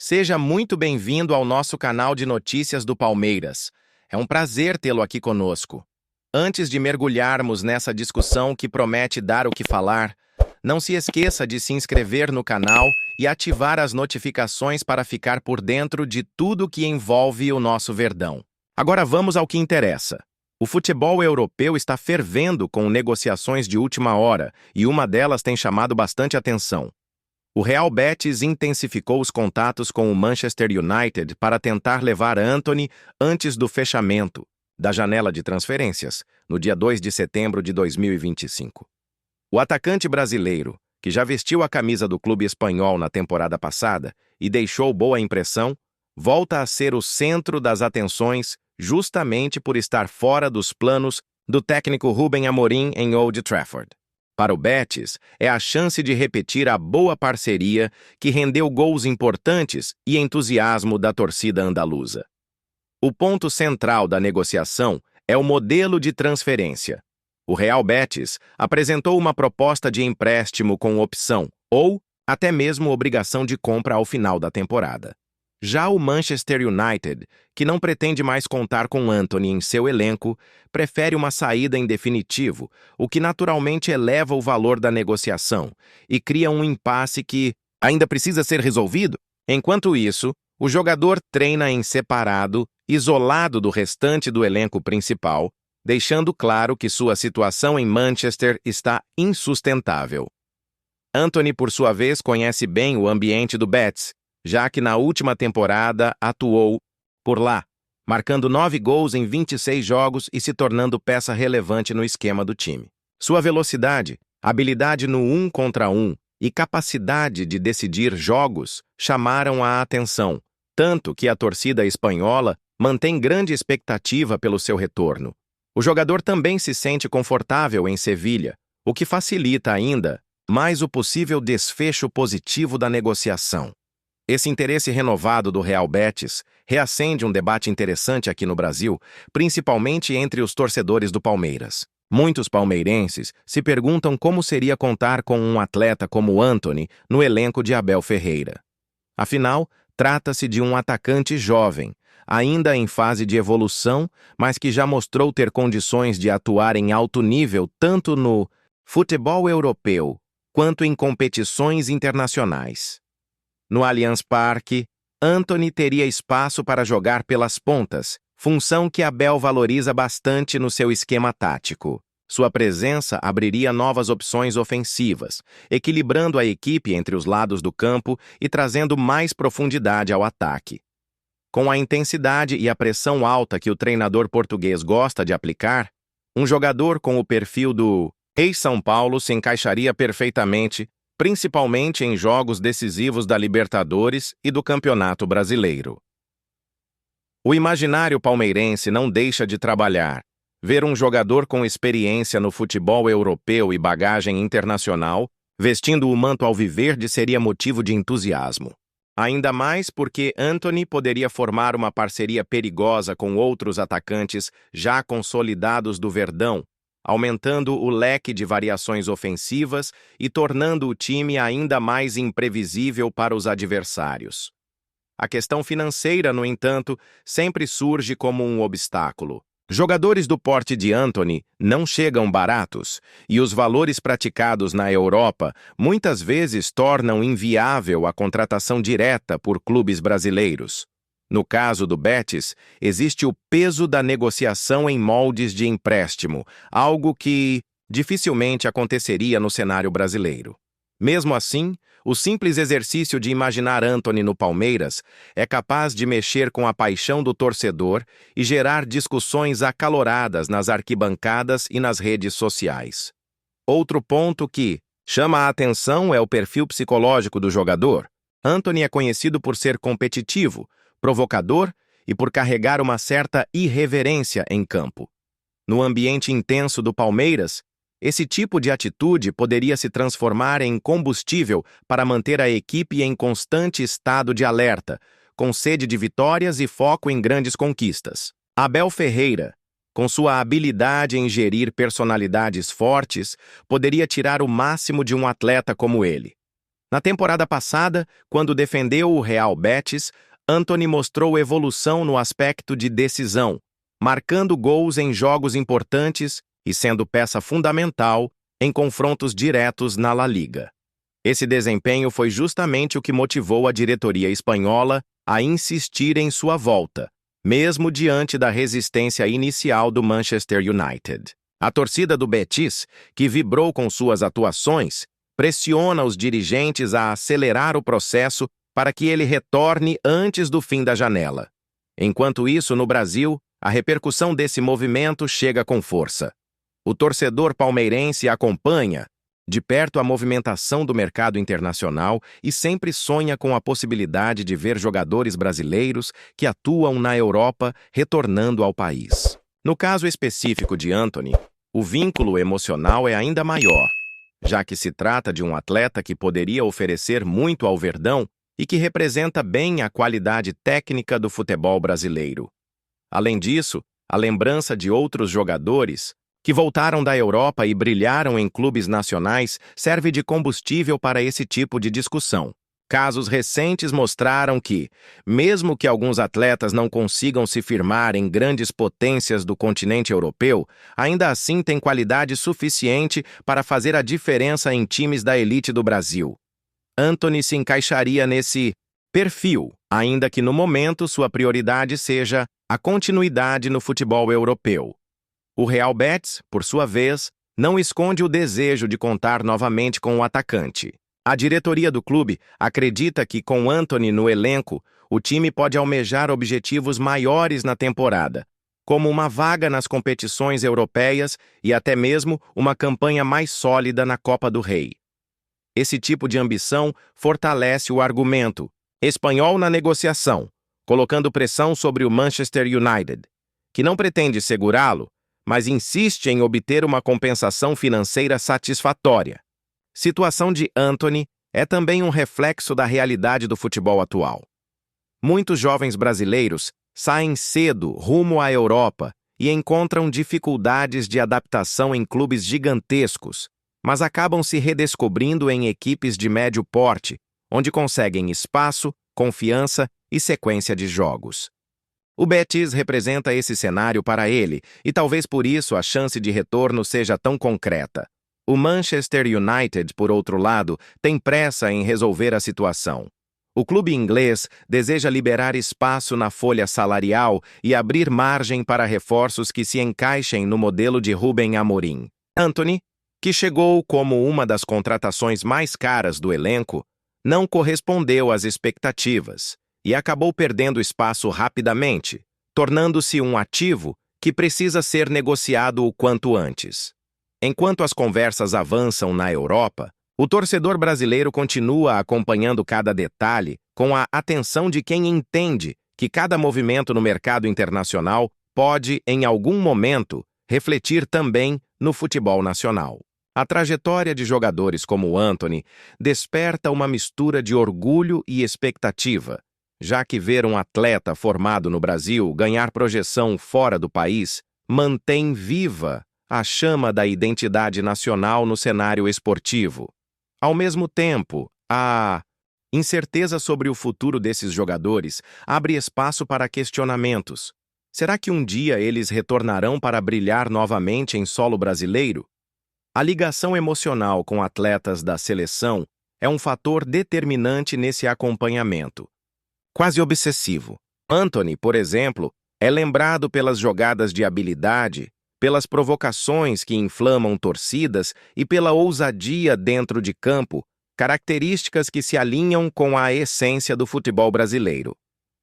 Seja muito bem-vindo ao nosso canal de notícias do Palmeiras. É um prazer tê-lo aqui conosco. Antes de mergulharmos nessa discussão que promete dar o que falar, não se esqueça de se inscrever no canal e ativar as notificações para ficar por dentro de tudo que envolve o nosso Verdão. Agora vamos ao que interessa. O futebol europeu está fervendo com negociações de última hora e uma delas tem chamado bastante atenção. O Real Betis intensificou os contatos com o Manchester United para tentar levar Antony antes do fechamento da janela de transferências, no dia 2 de setembro de 2025. O atacante brasileiro, que já vestiu a camisa do clube espanhol na temporada passada e deixou boa impressão, volta a ser o centro das atenções justamente por estar fora dos planos do técnico Rubem Amorim em Old Trafford. Para o Betis, é a chance de repetir a boa parceria que rendeu gols importantes e entusiasmo da torcida andaluza. O ponto central da negociação é o modelo de transferência. O Real Betis apresentou uma proposta de empréstimo com opção ou até mesmo obrigação de compra ao final da temporada. Já o Manchester United, que não pretende mais contar com Antony em seu elenco, prefere uma saída em definitivo, o que naturalmente eleva o valor da negociação e cria um impasse que ainda precisa ser resolvido. Enquanto isso, o jogador treina em separado, isolado do restante do elenco principal, deixando claro que sua situação em Manchester está insustentável. Antony, por sua vez, conhece bem o ambiente do Betis, já que na última temporada atuou por lá, marcando 9 gols em 26 jogos e se tornando peça relevante no esquema do time. Sua velocidade, habilidade no 1 contra 1 e capacidade de decidir jogos chamaram a atenção, tanto que a torcida espanhola mantém grande expectativa pelo seu retorno. O jogador também se sente confortável em Sevilha, o que facilita ainda mais o possível desfecho positivo da negociação. Esse interesse renovado do Real Betis reacende um debate interessante aqui no Brasil, principalmente entre os torcedores do Palmeiras. Muitos palmeirenses se perguntam como seria contar com um atleta como Antony no elenco de Abel Ferreira. Afinal, trata-se de um atacante jovem, ainda em fase de evolução, mas que já mostrou ter condições de atuar em alto nível tanto no futebol europeu quanto em competições internacionais. No Allianz Parque, Antony teria espaço para jogar pelas pontas, função que Abel valoriza bastante no seu esquema tático. Sua presença abriria novas opções ofensivas, equilibrando a equipe entre os lados do campo e trazendo mais profundidade ao ataque. Com a intensidade e a pressão alta que o treinador português gosta de aplicar, um jogador com o perfil do ex-São Paulo se encaixaria perfeitamente, principalmente em jogos decisivos da Libertadores e do Campeonato Brasileiro. O imaginário palmeirense não deixa de trabalhar. Ver um jogador com experiência no futebol europeu e bagagem internacional, vestindo o manto alviverde seria motivo de entusiasmo. Ainda mais porque Antony poderia formar uma parceria perigosa com outros atacantes já consolidados do Verdão, aumentando o leque de variações ofensivas e tornando o time ainda mais imprevisível para os adversários. A questão financeira, no entanto, sempre surge como um obstáculo. Jogadores do porte de Antony não chegam baratos, e os valores praticados na Europa muitas vezes tornam inviável a contratação direta por clubes brasileiros. No caso do Betis, existe o peso da negociação em moldes de empréstimo, algo que dificilmente aconteceria no cenário brasileiro. Mesmo assim, o simples exercício de imaginar Antony no Palmeiras é capaz de mexer com a paixão do torcedor e gerar discussões acaloradas nas arquibancadas e nas redes sociais. Outro ponto que chama a atenção é o perfil psicológico do jogador. Antony é conhecido por ser competitivo, provocador e por carregar uma certa irreverência em campo. No ambiente intenso do Palmeiras, esse tipo de atitude poderia se transformar em combustível para manter a equipe em constante estado de alerta, com sede de vitórias e foco em grandes conquistas. Abel Ferreira, com sua habilidade em gerir personalidades fortes, poderia tirar o máximo de um atleta como ele. Na temporada passada, quando defendeu o Real Betis, Antony mostrou evolução no aspecto de decisão, marcando gols em jogos importantes e sendo peça fundamental em confrontos diretos na La Liga. Esse desempenho foi justamente o que motivou a diretoria espanhola a insistir em sua volta, mesmo diante da resistência inicial do Manchester United. A torcida do Betis, que vibrou com suas atuações, pressiona os dirigentes a acelerar o processo para que ele retorne antes do fim da janela. Enquanto isso, no Brasil, a repercussão desse movimento chega com força. O torcedor palmeirense acompanha de perto a movimentação do mercado internacional e sempre sonha com a possibilidade de ver jogadores brasileiros que atuam na Europa retornando ao país. No caso específico de Antony, o vínculo emocional é ainda maior, já que se trata de um atleta que poderia oferecer muito ao Verdão e que representa bem a qualidade técnica do futebol brasileiro. Além disso, a lembrança de outros jogadores que voltaram da Europa e brilharam em clubes nacionais serve de combustível para esse tipo de discussão. Casos recentes mostraram que, mesmo que alguns atletas não consigam se firmar em grandes potências do continente europeu, ainda assim têm qualidade suficiente para fazer a diferença em times da elite do Brasil. Antony se encaixaria nesse perfil, ainda que no momento sua prioridade seja a continuidade no futebol europeu. O Real Betis, por sua vez, não esconde o desejo de contar novamente com o atacante. A diretoria do clube acredita que, com Antony no elenco, o time pode almejar objetivos maiores na temporada, como uma vaga nas competições europeias e até mesmo uma campanha mais sólida na Copa do Rei. Esse tipo de ambição fortalece o argumento espanhol na negociação, colocando pressão sobre o Manchester United, que não pretende segurá-lo, mas insiste em obter uma compensação financeira satisfatória. Situação de Antony é também um reflexo da realidade do futebol atual. Muitos jovens brasileiros saem cedo rumo à Europa e encontram dificuldades de adaptação em clubes gigantescos, mas acabam se redescobrindo em equipes de médio porte, onde conseguem espaço, confiança e sequência de jogos. O Betis representa esse cenário para ele, e talvez por isso a chance de retorno seja tão concreta. O Manchester United, por outro lado, tem pressa em resolver a situação. O clube inglês deseja liberar espaço na folha salarial e abrir margem para reforços que se encaixem no modelo de Rubem Amorim. Antony, que chegou como uma das contratações mais caras do elenco, não correspondeu às expectativas e acabou perdendo espaço rapidamente, tornando-se um ativo que precisa ser negociado o quanto antes. Enquanto as conversas avançam na Europa, o torcedor brasileiro continua acompanhando cada detalhe com a atenção de quem entende que cada movimento no mercado internacional pode, em algum momento, refletir também no futebol nacional. A trajetória de jogadores como Antony desperta uma mistura de orgulho e expectativa, já que ver um atleta formado no Brasil ganhar projeção fora do país mantém viva a chama da identidade nacional no cenário esportivo. Ao mesmo tempo, a incerteza sobre o futuro desses jogadores abre espaço para questionamentos. Será que um dia eles retornarão para brilhar novamente em solo brasileiro? A ligação emocional com atletas da seleção é um fator determinante nesse acompanhamento, quase obsessivo. Antony, por exemplo, é lembrado pelas jogadas de habilidade, pelas provocações que inflamam torcidas e pela ousadia dentro de campo, características que se alinham com a essência do futebol brasileiro.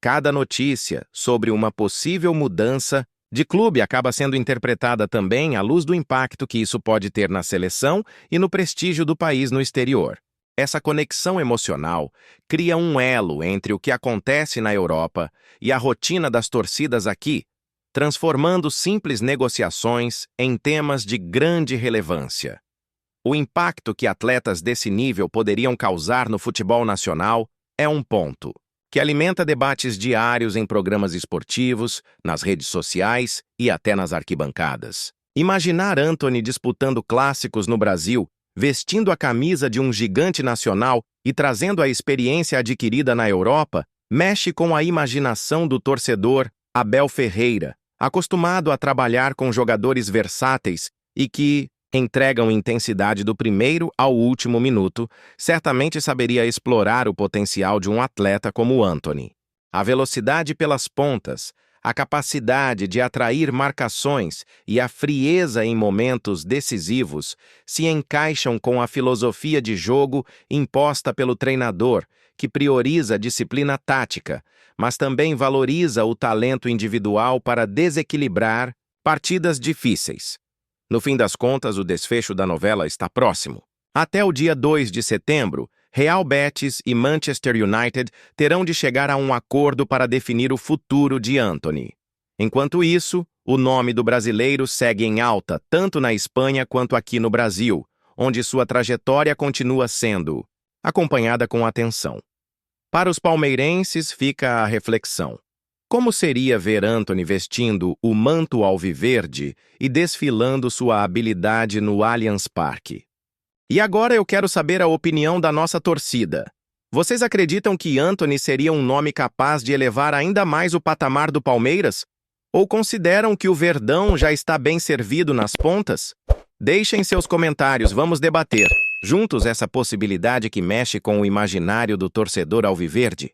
Cada notícia sobre uma possível mudança de clube acaba sendo interpretada também à luz do impacto que isso pode ter na seleção e no prestígio do país no exterior. Essa conexão emocional cria um elo entre o que acontece na Europa e a rotina das torcidas aqui, transformando simples negociações em temas de grande relevância. O impacto que atletas desse nível poderiam causar no futebol nacional é um ponto que alimenta debates diários em programas esportivos, nas redes sociais e até nas arquibancadas. Imaginar Antony disputando clássicos no Brasil, vestindo a camisa de um gigante nacional, e trazendo a experiência adquirida na Europa, mexe com a imaginação do torcedor Abel Ferreira, acostumado a trabalhar com jogadores versáteis e que entregam intensidade do primeiro ao último minuto, certamente saberia explorar o potencial de um atleta como Antony. A velocidade pelas pontas, a capacidade de atrair marcações e a frieza em momentos decisivos se encaixam com a filosofia de jogo imposta pelo treinador, que prioriza a disciplina tática, mas também valoriza o talento individual para desequilibrar partidas difíceis. No fim das contas, o desfecho da novela está próximo. Até o dia 2 de setembro, Real Betis e Manchester United terão de chegar a um acordo para definir o futuro de Antony. Enquanto isso, o nome do brasileiro segue em alta tanto na Espanha quanto aqui no Brasil, onde sua trajetória continua sendo acompanhada com atenção. Para os palmeirenses fica a reflexão. Como seria ver Antony vestindo o manto alviverde e desfilando sua habilidade no Allianz Parque? E agora eu quero saber a opinião da nossa torcida. Vocês acreditam que Antony seria um nome capaz de elevar ainda mais o patamar do Palmeiras? Ou consideram que o Verdão já está bem servido nas pontas? Deixem seus comentários, vamos debater juntos essa possibilidade que mexe com o imaginário do torcedor alviverde.